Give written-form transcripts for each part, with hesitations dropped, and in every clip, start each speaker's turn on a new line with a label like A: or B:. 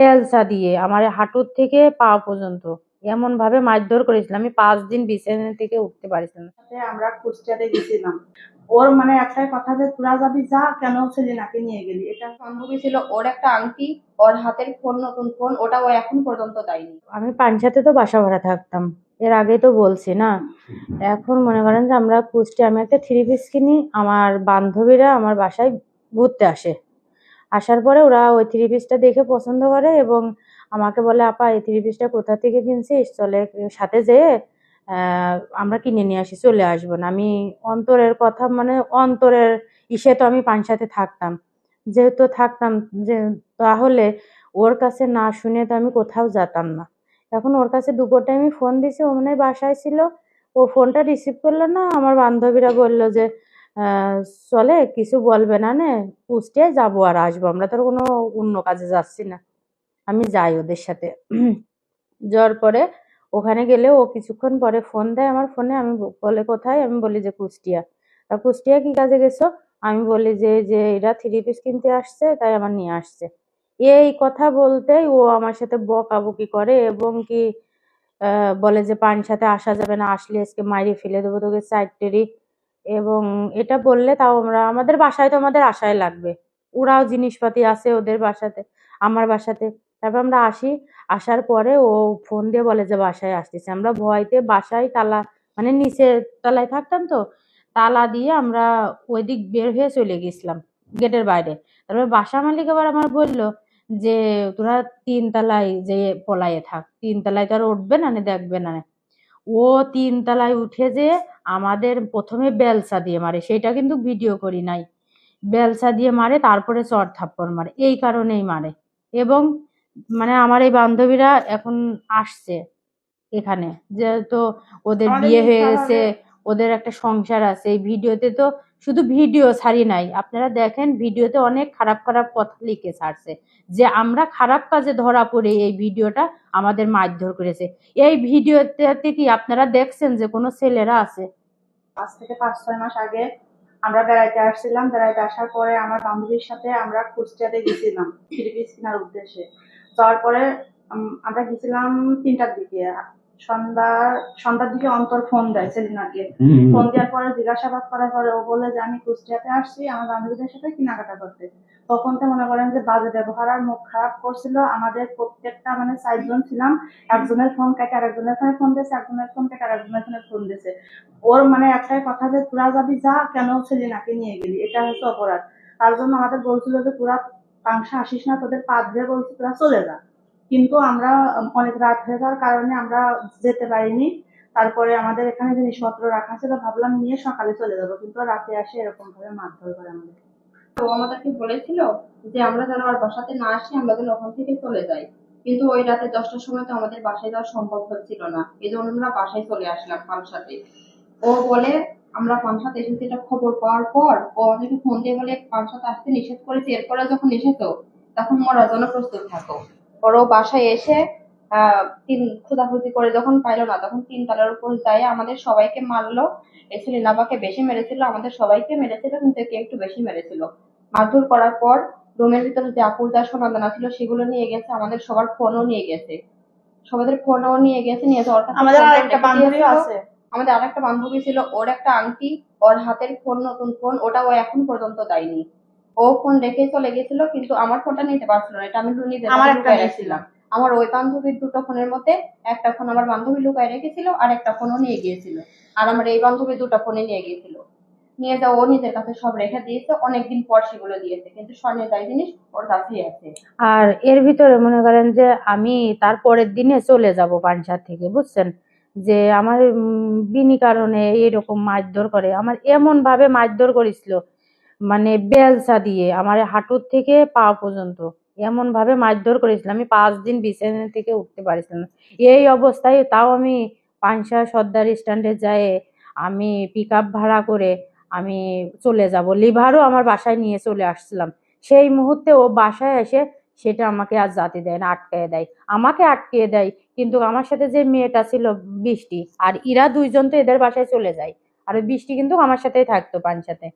A: তেলসা দিয়ে আমার হাঁটুর থেকে পা পর্যন্ত এমন ভাবে মারধর করেছিল, আমি 5 দিন বিছানা থেকে উঠতে পারছিলাম না।
B: আমরা কুষ্টিয়াতে গেছিলাম, ওর মানে একটাই কথা যে তোরা যাবি যা, কেন সেলিনাকে নিয়ে গেলি। এটা বান্ধবী ছিল, ওর একটা আংটি, ওর হাতের ফোন, নতুন ফোন, ওটা ও এখন পর্যন্ত দেয়নি।
A: আমি পাঞ্চাতে তো বাসা ভাড়া থাকতাম, এর আগেই তো বলছি না। এখন মনে করেন যে আমরা কুষ্টিয়া, আমি একটা 3 পিস কিনি, আমার বান্ধবীরা আমার বাসায় ঘুরতে আসে। আসার পরে ওরা ওই 3 পিসটা দেখে পছন্দ করে এবং আমাকে বলে, আপা এই 3 পিসটা কোথা থেকে কিনছিস, চলে সাথে যেয়ে আমরা কিনে নিয়ে আসি, চলে আসবো না। আমি অন্তরের কথা, মানে অন্তরের ইসে তো আমি পাঞ্চাতে থাকতাম, যেহেতু থাকতাম, যে তাহলে ওর কাছে না শুনে তো আমি কোথাও যেতাম না। এখন ওর কাছে দুপুরটায় আমি ফোন দিছি, ও মনে হয় বাসায় ছিল, ও ফোনটা রিসিভ করলো না। আমার বান্ধবীরা বললো যে চলে, কিছু বলবে না নে, কুষ্টিয়ায় যাবো আর আসবো, আমরা তো আর কোনো অন্য কাজে যাচ্ছি না। আমি যাই ওদের সাথে। যাওয়ার পরে ওখানে গেলে ও কিছুক্ষণ পরে ফোন দেয় আমার ফোনে, আমি বলে কোথায়, আমি বলি যে কুষ্টিয়া। তা কুষ্টিয়া কি কাজে গেছো, আমি বলি যে যে এরা 3 পিস কিনতে আসছে, তাই আমার নিয়ে আসছে। এই কথা বলতেই ও আমার সাথে বকাবকি করে এবং কি বলে যে পানির সাথে আসা যাবে না, আসলে আজকে মাইরে ফেলে দেবো তোকে সাইডটেরি। এবং এটা বললে তাও আমরা, আমাদের বাসায় তো আমাদের আশায় লাগবে, ওরাও জিনিসপাতি আছে ওদের বাসাতে, আমার বাসাতে। তারপর আমরা আসি, আসার পরে ও ফোন দিয়ে বলে যে বাসায় আসতেছে। আমরা ভয়তে বাসায় তালা, মানে নিচে তলায় থাকতাম তো, তালা দিয়ে আমরা ওই দিক বের হয়ে চলে গেছিলাম গেটের বাইরে। তারপর বাসা মালিক আবার আমার বললো যে তোরা 3 তলায় যে পলায়ে থাক, 3 তলায় তো আর উঠবে না, দেখবে না। ও 3 তলায় উঠে যে আমাদের প্রথমে বেলসা দিয়ে মারে, সেটা কিন্তু ভিডিও করি নাই। বেলসা দিয়ে মারে, তারপরে চড় থাপ্পড় মারে, এই কারণেই মারে। এবং মানে আমার এই বান্ধবীরা এখন আসছে এখানে, যেহেতু ওদের বিয়ে হয়ে গেছে, ওদের একটা সংসার আছে। এই ভিডিওতে তো শুধু ভিডিও ছাড়ি নাই, আপনারা দেখেন ভিডিওতে অনেক খারাপ খারাপ কথা লিখে ছাড়ছে যে আমরা খারাপ কাজে ধরা পড়ে এই ভিডিওটা আমাদের মারধর করেছে। এই ভিডিওতে কি আপনারা দেখছেন যে কোনো ছেলেরা আছে?
B: 5 থেকে 5-6 মাস আগে আমরা বেড়াইতে আসছিলাম, বেড়াইতে আসার পরে আমার বান্ধবীর সাথে আমরা কুষ্টিয়াতে গেছিলাম 3 পিস কেনার উদ্দেশ্যে। যাওয়ার পরে আমরা গেছিলাম 3টার দিকে, সন্ধ্যার দিকে অন্তর ফোন দেয় সেলিনাকে। ফোন দেওয়ার পরে জিজ্ঞাসাবাদ করার পরে ও বলে যে আমি কুষ্টিয়াতে আসছি আমার বান্ধবীদের সাথে কেনাকাটা করতে। তখন তো মনে করেন যে বাজে ব্যবহার আর মুখ খারাপ করছিল। আমাদের প্রত্যেকটা মানে 4 জন ছিলাম, একজনের ফোন কেটে আরেকজনের ফোনে ফোন দিয়েছে, একজনের ফোন কেটে আরেকজনের ফোনে ফোন দিয়েছে। ওর মানে একটাই কথা যে তোরা যাবি যা, কেন সেলিনাকে নিয়ে গেলি, এটা হচ্ছে অপরাধ। তার জন্য আমাদের বলছিল যে তোরা পাংশা আসিস না, তোদের পা ধরে বলছে তোরা চলে যা। কিন্তু আমরা অনেক রাত হয়ে যাওয়ার কারণে আমরা যেতে পারিনি। তারপরে আমাদের এখানে জিনিসপত্র রাখা ছিল, ভাবলাম নিয়ে সকালে চলে যাবো, কিন্তু রাতে আসে এরকম ভাবে মারধর করে আমাদের।
C: তো আমাদেরকে বলেছিল যে আমরা যেন আর বাসাতে না আসি, আমরা যেন ওখান থেকে চলে যাই। কিন্তু ওই রাতে 10টার সময় তো আমাদের বাসায় যাওয়া সম্ভব হচ্ছিল না, এই জন্য আমরা বাসায় চলে আসলাম পানসাতে। ও বলে আমরা পানসাতে এসেছি, এটা খবর পাওয়ার পর ও আমাদেরকে ফোন দিয়ে বলে পানসাতে আসতে নিষেধ করেছে, এরপরে যখন এসেছো তখন মরার জন্য প্রস্তুত থাকো। ওরও বাসায় এসে খোঁজাখুঁজি করে যখন পাইলো না, তখন 3 তলার উপর যায় আমাদের সবাইকে মারলো। এই সেলিনাবাকে বেশি মেরেছিল, আমাদের সবাইকে মেরেছিল, কিন্তু একে একটু বেশি মেরেছিল। মারধর করার পর রুমের ভিতরে যে আপুর সোনা দানা ছিল সেগুলো নিয়ে গেছে, আমাদের সবার ফোনও নিয়ে গেছে, সবাদের ফোনও নিয়ে গেছে। নিয়ে যাওয়ার পর
B: আমাদের আরেকটা বান্ধবী আছে,
C: আমাদের আরেকটা বান্ধবী ছিল, ওর একটা আংটি, ওর হাতের ফোন, নতুন ফোন, ওটা ও এখন পর্যন্ত দেয়নি। ও ফোন রেখে চলে গেছিল, কিন্তু আমার ফোনটা নিতে পারছিল না, এটা আমি লুকায় রাখছিলাম। আমার ওই বান্ধবীর 2টো ফোনের মধ্যে একটা ফোন আমার বান্ধবী লুকায় রেখেছিল, আর একটা ফোনও নিয়ে গিয়েছিল। আর আমার এই বান্ধবী 2টা ফোনে নিয়ে গিয়েছিল। নিয়ে যাও, ও নিজের কাছে সব রেখে দিয়েছে, অনেকদিন পর সেগুলো দিয়েছে, কিন্তু স্বর্ণের দায় জিনিস ওর কাছেই আছে।
A: আর এর ভিতরে মনে করেন যে আমি তার পরের দিনে চলে যাব পাঞ্জাব থেকে, বুঝছেন, যে আমার বিনি কারণে এরকম মারধর করে, আমার এমন ভাবে মারধর করেছিল, মানে বেলসা দিয়ে আমার হাঁটুর থেকে পা পর্যন্ত এমন ভাবে মারধর করেছিল, আমি 5 দিন বিছানা থেকে উঠতে পারছিলাম না। এই অবস্থায় তাও আমি পাংশা সর্দার স্ট্যান্ডে যাই, আমি পিক আপ ভাড়া করে আমি চলে যাব, লিভারও আমার বাসায় নিয়ে চলে আসছিলাম। সেই মুহূর্তে ও বাসায় এসে সেটা আমাকে আর যেতে দেয় না, আটকায় দেয়, আমাকে আটকিয়ে দেয়। কিন্তু আমার সাথে যে মেয়েটা ছিল বৃষ্টি, আর এরা 2 জন তো এদের বাসায় চলে যায়, আর ওই বৃষ্টি কিন্তু আমার সাথেই থাকতো পানসাতে।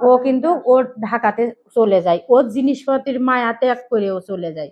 A: ও কিন্তু ওর ঢাকাতে চলে যায়, ওর জিনিসপত্রের মায়া ত্যাগ করে ও চলে যায়।